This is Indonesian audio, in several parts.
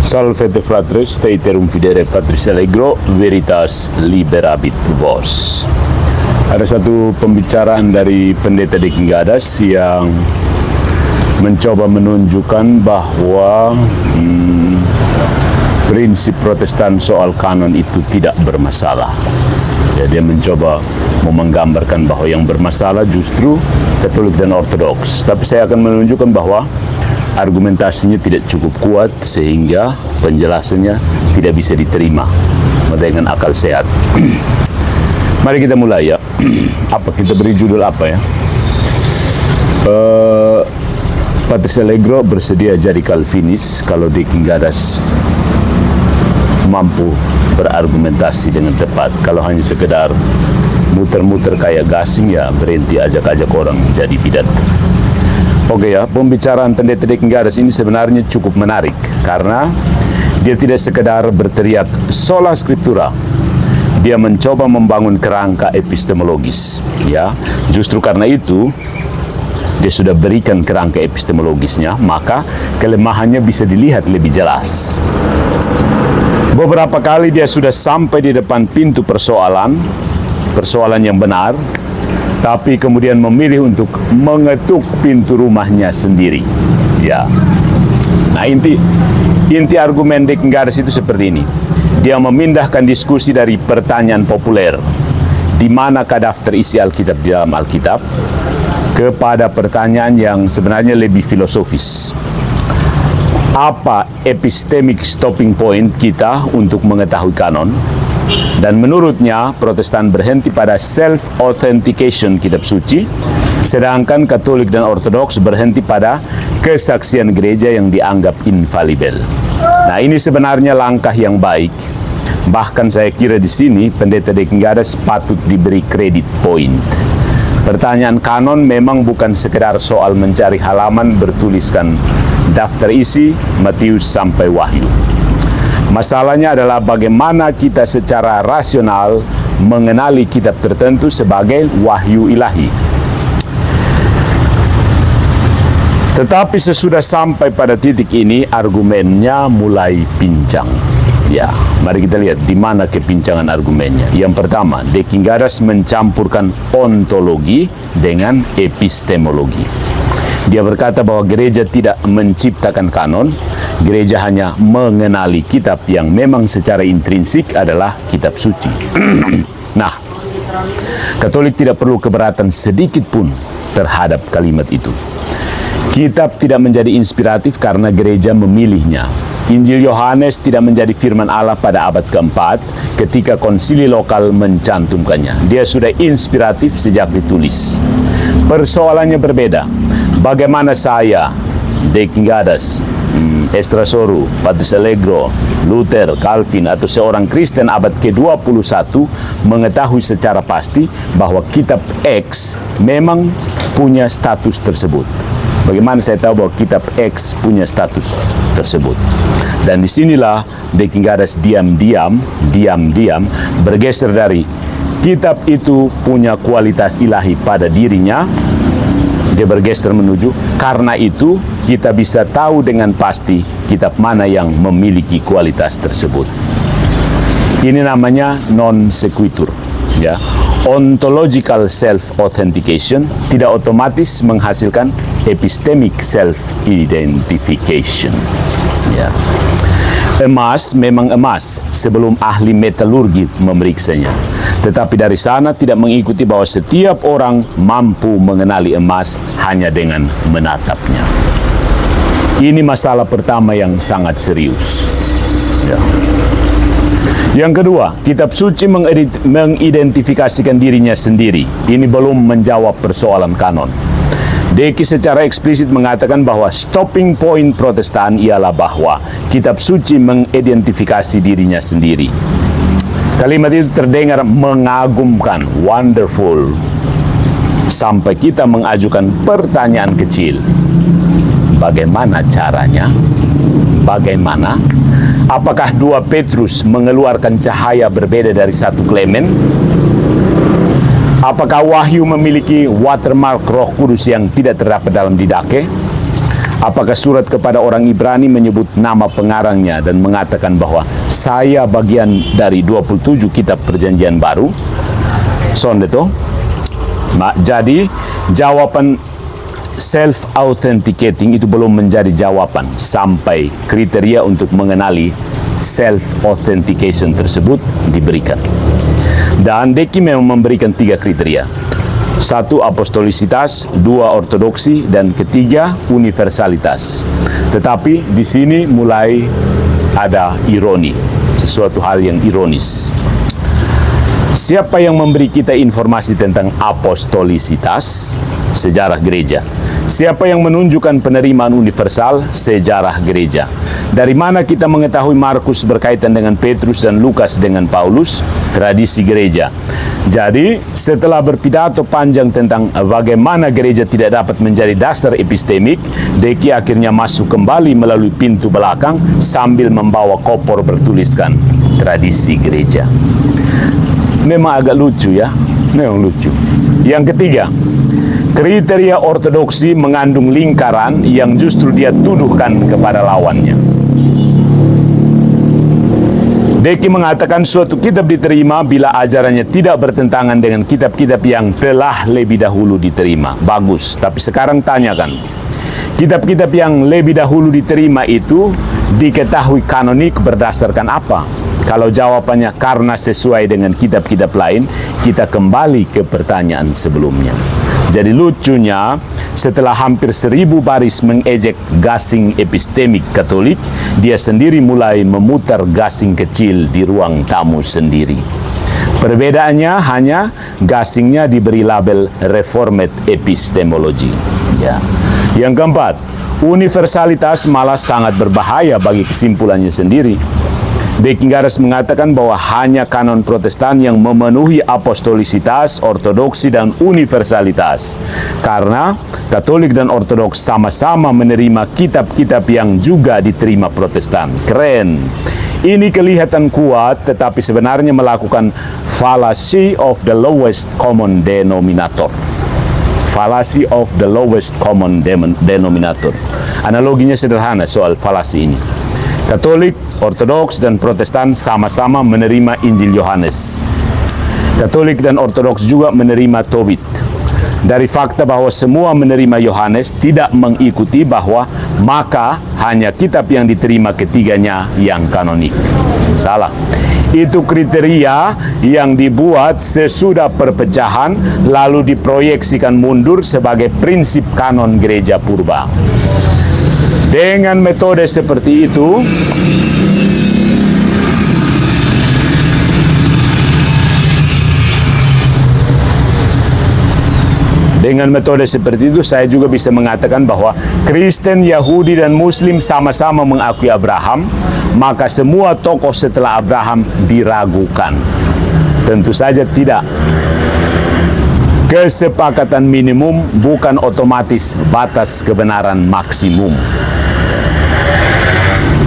Salve fratres, te iterum fidere Patris Allegro, veritas liberabit vos. Ada satu pembicaraan dari Pendeta Deki Gadas yang mencoba menunjukkan bahwa prinsip Protestan soal kanon itu tidak bermasalah. Ya, dia mencoba menggambarkan bahwa yang bermasalah justru Katolik dan Ortodoks. Tapi saya akan menunjukkan bahwa argumentasinya tidak cukup kuat sehingga penjelasannya tidak bisa diterima dengan akal sehat. Mari kita mulai ya. Apa kita beri judul apa ya? Patris Allegro bersedia jadi Calvinis kalau Deki Gadas mampu berargumentasi dengan tepat. Kalau hanya sekedar muter-muter kayak gasing, ya berhenti ajak-ajak orang jadi bidat. Oke ya, pembicaraan Pendeta Deki Gadas ini sebenarnya cukup menarik karena dia tidak sekedar berteriak sola scriptura. Dia mencoba membangun kerangka epistemologis, ya. Justru karena itu dia sudah berikan kerangka epistemologisnya, maka kelemahannya bisa dilihat lebih jelas. Beberapa kali dia sudah sampai di depan pintu persoalan yang benar, tapi kemudian memilih untuk mengetuk pintu rumahnya sendiri. Ya. Nah, inti argumen Deki Gadas itu seperti ini. Dia memindahkan diskusi dari pertanyaan populer, di manakah daftar isi Alkitab di dalam Alkitab, kepada pertanyaan yang sebenarnya lebih filosofis. Apa epistemic stopping point kita untuk mengetahui kanon? Dan menurutnya Protestan berhenti pada self-authentication kitab suci, sedangkan Katolik dan Ortodoks berhenti pada kesaksian gereja yang dianggap infalibel. Nah, ini sebenarnya langkah yang baik. Bahkan saya kira di sini Pendeta Deki Gadas patut diberi kredit point. Pertanyaan kanon memang bukan sekedar soal mencari halaman bertuliskan daftar isi Matius sampai Wahyu. Masalahnya adalah bagaimana kita secara rasional mengenali kitab tertentu sebagai wahyu ilahi. Tetapi sesudah sampai pada titik ini, argumennya mulai pincang. Ya, mari kita lihat di mana kepincangan argumennya. Yang pertama, Deki Gadas mencampurkan ontologi dengan epistemologi. Dia berkata bahwa gereja tidak menciptakan kanon, gereja hanya mengenali kitab yang memang secara intrinsik adalah kitab suci. Nah, Katolik tidak perlu keberatan sedikit pun terhadap kalimat itu. Kitab tidak menjadi inspiratif karena gereja memilihnya. Injil Yohanes tidak menjadi firman Allah pada abad keempat ketika konsili lokal mencantumkannya. Dia sudah inspiratif sejak ditulis. Persoalannya berbeda. Bagaimana saya, Deki Gadas, Ezra Soru, Patris Allegro, Luther, Calvin, atau seorang Kristen abad ke-21 mengetahui secara pasti bahwa kitab X memang punya status tersebut? Bagaimana saya tahu bahwa kitab X punya status tersebut? Dan disinilah Deki Gadas diam-diam bergeser dari kitab itu punya kualitas ilahi pada dirinya. Dia bergeser menuju, karena itu kita bisa tahu dengan pasti kitab mana yang memiliki kualitas tersebut. Ini namanya non sequitur, ya. Ontological self-authentication tidak otomatis menghasilkan epistemic self-identification. Ya. Emas memang emas sebelum ahli metalurgi memeriksanya. Tetapi dari sana tidak mengikuti bahwa setiap orang mampu mengenali emas hanya dengan menatapnya. Ini masalah pertama yang sangat serius. Ya. Yang kedua, kitab suci mengidentifikasikan dirinya sendiri. Ini belum menjawab persoalan kanon. Deki secara eksplisit mengatakan bahwa stopping point Protestan ialah bahwa kitab suci mengidentifikasi dirinya sendiri. Kalimat itu terdengar mengagumkan, wonderful, sampai kita mengajukan pertanyaan kecil. Bagaimana caranya? Bagaimana? Apakah 2 Petrus mengeluarkan cahaya berbeda dari 1 Klemen? Apakah Wahyu memiliki watermark Roh Kudus yang tidak terdapat dalam Didache? Apakah surat kepada orang Ibrani menyebut nama pengarangnya dan mengatakan bahwa saya bagian dari 27 kitab perjanjian baru? Sonde to. Jadi jawaban self-authenticating itu belum menjadi jawaban sampai kriteria untuk mengenali self-authentication tersebut diberikan. Dan Deki memang memberikan 3 kriteria. 1, apostolisitas, 2, ortodoksi, dan ketiga, universalitas. Tetapi di sini mulai ada ironi, sesuatu hal yang ironis. Siapa yang memberi kita informasi tentang apostolisitas? Sejarah gereja. Siapa yang menunjukkan penerimaan universal? Sejarah gereja. Dari mana kita mengetahui Markus berkaitan dengan Petrus dan Lukas dengan Paulus? Tradisi gereja. Jadi, setelah berpidato panjang tentang bagaimana gereja tidak dapat menjadi dasar epistemik, Deki akhirnya masuk kembali melalui pintu belakang sambil membawa koper bertuliskan tradisi gereja. Memang agak lucu ya, memang lucu. Yang ketiga, kriteria ortodoksi mengandung lingkaran yang justru dia tuduhkan kepada lawannya. Deki mengatakan suatu kitab diterima bila ajarannya tidak bertentangan dengan kitab-kitab yang telah lebih dahulu diterima. Bagus, tapi sekarang tanyakan. Kitab-kitab yang lebih dahulu diterima itu diketahui kanonik berdasarkan apa? Kalau jawabannya karena sesuai dengan kitab-kitab lain, kita kembali ke pertanyaan sebelumnya. Jadi lucunya, setelah hampir 1000 baris mengejek gasing epistemik Katolik, dia sendiri mulai memutar gasing kecil di ruang tamu sendiri. Perbedaannya hanya gasingnya diberi label Reformed Epistemology. Ya. Yang keempat, universalitas malah sangat berbahaya bagi kesimpulannya sendiri. Deki Garas mengatakan bahwa hanya kanon Protestan yang memenuhi apostolisitas, ortodoksi, dan universalitas. Karena Katolik dan Ortodoks sama-sama menerima kitab-kitab yang juga diterima Protestan. Keren. Ini kelihatan kuat, tetapi sebenarnya melakukan fallacy of the lowest common denominator. Fallacy of the lowest common denominator. Analoginya sederhana soal fallacy ini. Katolik, Ortodoks, dan Protestan sama-sama menerima Injil Yohanes. Katolik dan Ortodoks juga menerima Tobit. Dari fakta bahwa semua menerima Yohanes tidak mengikuti bahwa maka hanya kitab yang diterima ketiganya yang kanonik. Salah. Itu kriteria yang dibuat sesudah perpecahan lalu diproyeksikan mundur sebagai prinsip kanon gereja purba. Dengan metode seperti itu, saya juga bisa mengatakan bahwa Kristen, Yahudi, dan Muslim sama-sama mengakui Abraham, maka semua tokoh setelah Abraham diragukan. Tentu saja tidak. Kesepakatan minimum bukan otomatis batas kebenaran maksimum.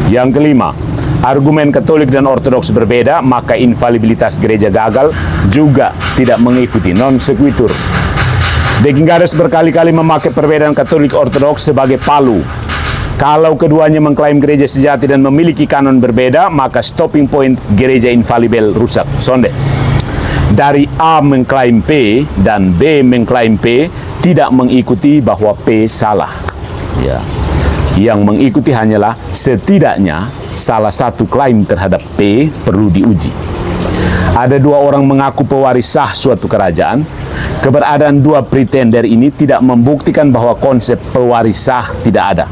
Yang kelima, argumen Katolik dan Ortodoks berbeda, maka infalibilitas gereja gagal juga tidak mengikuti non sequitur. Deki Garas berkali-kali memakai perbedaan Katolik Ortodoks sebagai palu. Kalau keduanya mengklaim gereja sejati dan memiliki kanon berbeda, maka stopping point gereja infalibel rusak. Sonde. Dari A mengklaim P dan B mengklaim P tidak mengikuti bahwa P salah. Ya. Yang mengikuti hanyalah setidaknya salah satu klaim terhadap P perlu diuji. Ada 2 orang mengaku pewaris sah suatu kerajaan. Keberadaan 2 pretender ini tidak membuktikan bahwa konsep pewaris sah tidak ada.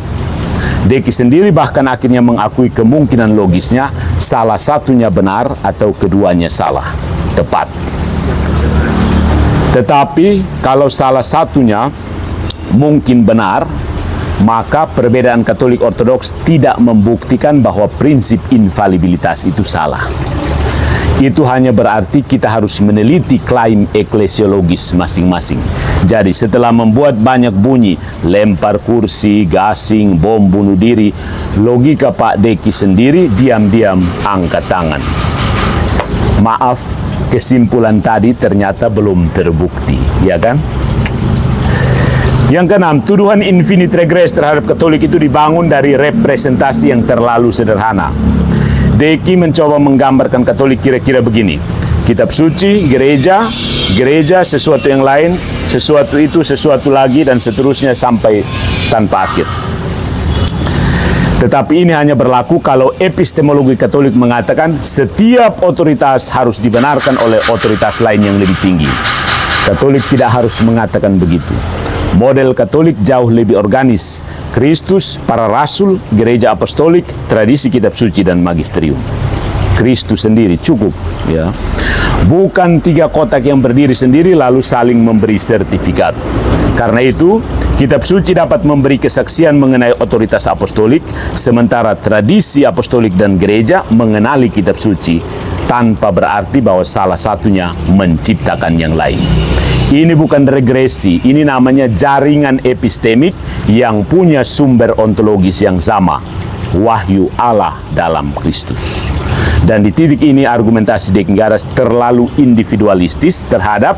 Deki sendiri bahkan akhirnya mengakui kemungkinan logisnya salah satunya benar atau keduanya salah. Tepat. Tetapi kalau salah satunya mungkin benar, maka perbedaan Katolik Ortodoks tidak membuktikan bahwa prinsip infalibilitas itu salah. Itu hanya berarti kita harus meneliti klaim eklesiologis masing-masing. Jadi setelah membuat banyak bunyi, lempar kursi, gasing, bom bunuh diri, logika Pak Deki sendiri diam-diam angkat tangan. Maaf, kesimpulan tadi ternyata belum terbukti, ya kan? Yang keenam, tuduhan infinite regress terhadap Katolik itu dibangun dari representasi yang terlalu sederhana. Deki mencoba menggambarkan Katolik kira-kira begini: kitab suci, gereja, sesuatu yang lain, sesuatu itu, sesuatu lagi, dan seterusnya sampai tanpa akhir. Tetapi ini hanya berlaku kalau epistemologi Katolik mengatakan setiap otoritas harus dibenarkan oleh otoritas lain yang lebih tinggi. Katolik tidak harus mengatakan begitu. Model Katolik jauh lebih organis: Kristus, para rasul, gereja apostolik, tradisi kitab suci, dan magisterium. Kristus sendiri cukup, ya. Bukan tiga kotak yang berdiri sendiri lalu saling memberi sertifikat. Karena itu, kitab suci dapat memberi kesaksian mengenai otoritas apostolik, sementara tradisi apostolik dan gereja mengenali kitab suci, tanpa berarti bahwa salah satunya menciptakan yang lain. Ini bukan regresi, ini namanya jaringan epistemik yang punya sumber ontologis yang sama, wahyu Allah dalam Kristus. Dan di titik ini argumentasi Deckenggaras terlalu individualistis terhadap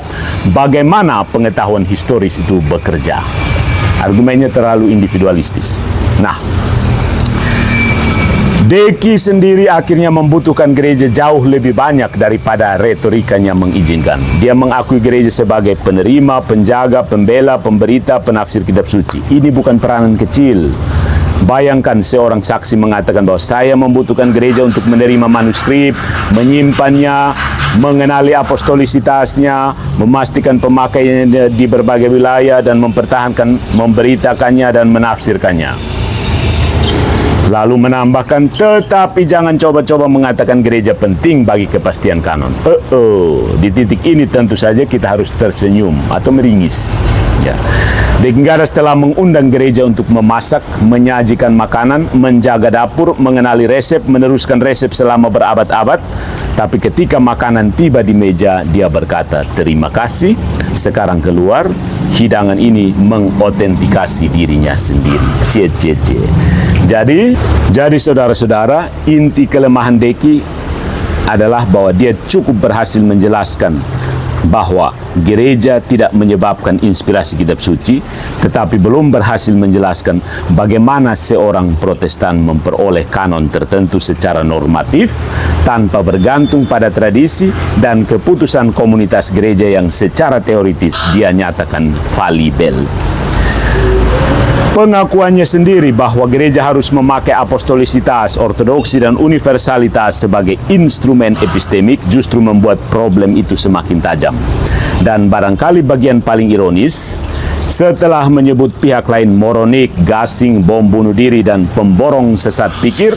bagaimana pengetahuan historis itu bekerja. Argumennya terlalu individualistis. Nah, Deki sendiri akhirnya membutuhkan gereja jauh lebih banyak daripada retorikanya mengizinkan. Dia mengakui gereja sebagai penerima, penjaga, pembela, pemberita, penafsir kitab suci. Ini bukan peranan kecil. Bayangkan seorang saksi mengatakan bahwa saya membutuhkan gereja untuk menerima manuskrip, menyimpannya, mengenali apostolisitasnya, memastikan pemakaiannya di berbagai wilayah, dan mempertahankan, memberitakannya, dan menafsirkannya. Lalu menambahkan, tetapi jangan coba-coba mengatakan gereja penting bagi kepastian kanon. Di titik ini tentu saja kita harus tersenyum atau meringis. Ya. Deckenggaras telah mengundang gereja untuk memasak, menyajikan makanan, menjaga dapur, mengenali resep, meneruskan resep selama berabad-abad. Tapi ketika makanan tiba di meja, dia berkata, terima kasih, sekarang keluar. Hidangan ini mengotentikasi dirinya sendiri. Jadi saudara-saudara, inti kelemahan Deki adalah bahwa dia cukup berhasil menjelaskan bahwa gereja tidak menyebabkan inspirasi kitab suci, tetapi belum berhasil menjelaskan bagaimana seorang Protestan memperoleh kanon tertentu secara normatif tanpa bergantung pada tradisi dan keputusan komunitas gereja yang secara teoritis dia nyatakan falibel. Pengakuannya sendiri bahwa gereja harus memakai apostolisitas, ortodoksi, dan universalitas sebagai instrumen epistemik justru membuat problem itu semakin tajam. Dan barangkali bagian paling ironis, setelah menyebut pihak lain moronik, gasing, bom bunuh diri, dan pemborong sesat pikir,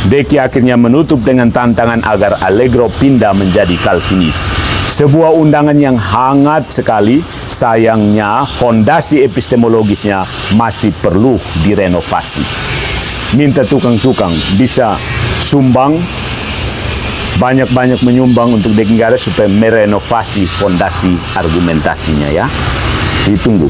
Deki akhirnya menutup dengan tantangan agar Allegro pindah menjadi Calvinis. Sebuah undangan yang hangat sekali, sayangnya fondasi epistemologisnya masih perlu direnovasi. Minta tukang-tukang bisa sumbang, banyak-banyak menyumbang untuk Deckenggaras supaya merenovasi fondasi argumentasinya, ya. Ditunggu.